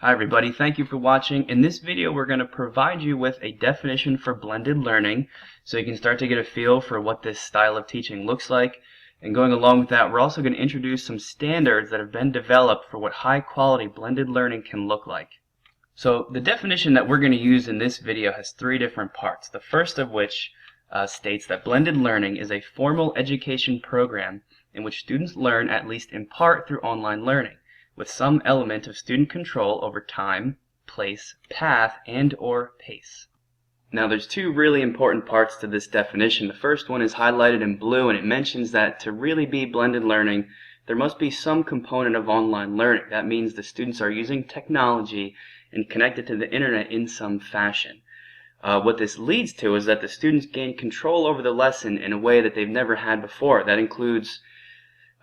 Hi everybody, thank you for watching. In this video we're going to provide you with a definition for blended learning so you can start to get a feel for what this style of teaching looks like. And going along with that, we're also going to introduce some standards that have been developed for what high quality blended learning can look like. So the definition that we're going to use in this video has three different parts. The first of which states that blended learning is a formal education program in which students learn at least in part through online learning, with some element of student control over time, place, path, and/or pace. Now there's two really important parts to this definition. The first one is highlighted in blue, and it mentions that to really be blended learning, there must be some component of online learning. That means the students are using technology and connected to the internet in some fashion. What this leads to is that the students gain control over the lesson in a way that they've never had before. That includes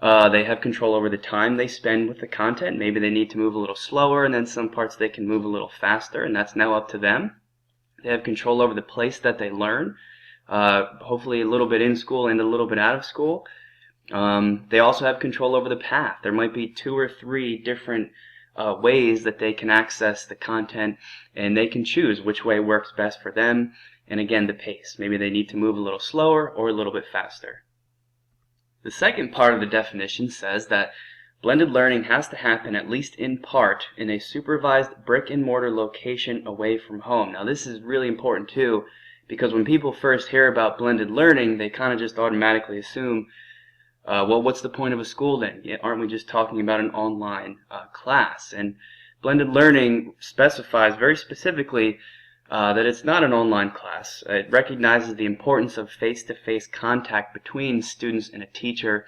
they have control over the time they spend with the content. Maybe they need to move a little slower, and then some parts they can move a little faster, and that's now up to them. They have control over the place that they learn, hopefully a little bit in school and a little bit out of school. They also have control over the path. There might be 2 or 3 different ways that they can access the content, and they can choose which way works best for them. And again, the pace. Maybe they need to move a little slower or a little bit faster. The second part of the definition says that blended learning has to happen at least in part in a supervised brick-and-mortar location away from home. Now this is really important too, because when people first hear about blended learning, they kind of just automatically assume, well, what's the point of a school then? Aren't we just talking about an online class? And blended learning specifies very specifically that it's not an online class. It recognizes the importance of face-to-face contact between students and a teacher.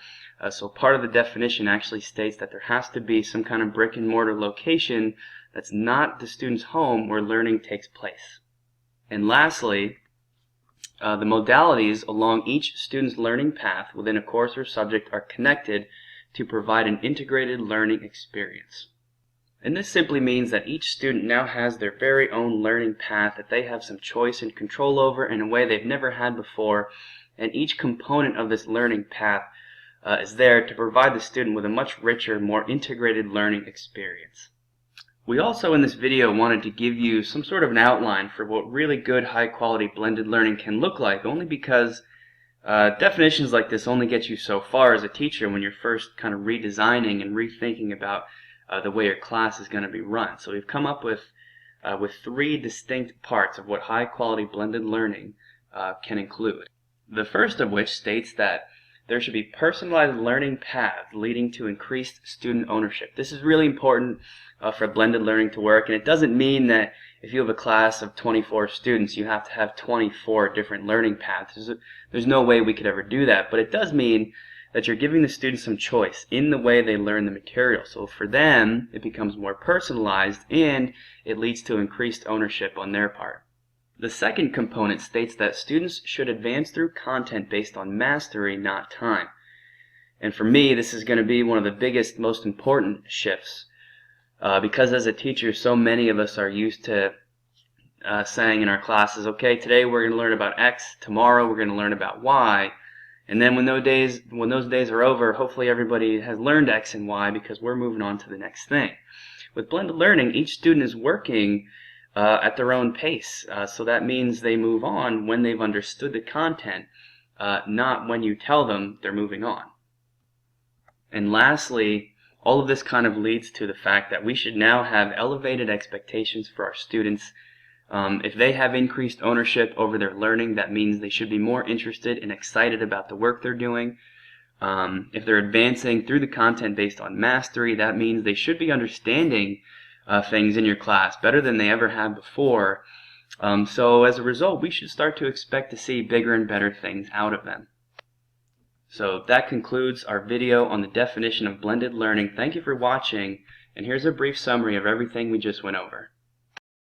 So part of the definition actually states that there has to be some kind of brick-and-mortar location that's not the student's home where learning takes place. And lastly, the modalities along each student's learning path within a course or subject are connected to provide an integrated learning experience. And this simply means that each student now has their very own learning path that they have some choice and control over in a way they've never had before, and each component of this learning path is there to provide the student with a much richer, more integrated learning experience. We also in this video wanted to give you some sort of an outline for what really good high-quality blended learning can look like, only because definitions like this only get you so far as a teacher when you're first kind of redesigning and rethinking about the way your class is going to be run. So we've come up with 3 distinct parts of what high-quality blended learning can include. The first of which states that there should be personalized learning paths leading to increased student ownership. This is really important for blended learning to work, and it doesn't mean that if you have a class of 24 students, you have to have 24 different learning paths. There's no way we could ever do that, but it does mean that you're giving the students some choice in the way they learn the material. So for them, it becomes more personalized, and it leads to increased ownership on their part. The second component states that students should advance through content based on mastery, not time. And for me, this is going to be one of the biggest, most important shifts, because as a teacher, so many of us are used to saying in our classes, okay, today we're going to learn about X, tomorrow we're going to learn about Y. And then when those days are over, hopefully everybody has learned X and Y because we're moving on to the next thing. With blended learning, each student is working at their own pace. So that means they move on when they've understood the content, not when you tell them they're moving on. And lastly, all of this kind of leads to the fact that we should now have elevated expectations for our students. If they have increased ownership over their learning, that means they should be more interested and excited about the work they're doing. If they're advancing through the content based on mastery, that means they should be understanding things in your class better than they ever have before. So as a result, we should start to expect to see bigger and better things out of them. So that concludes our video on the definition of blended learning. Thank you for watching, and here's a brief summary of everything we just went over.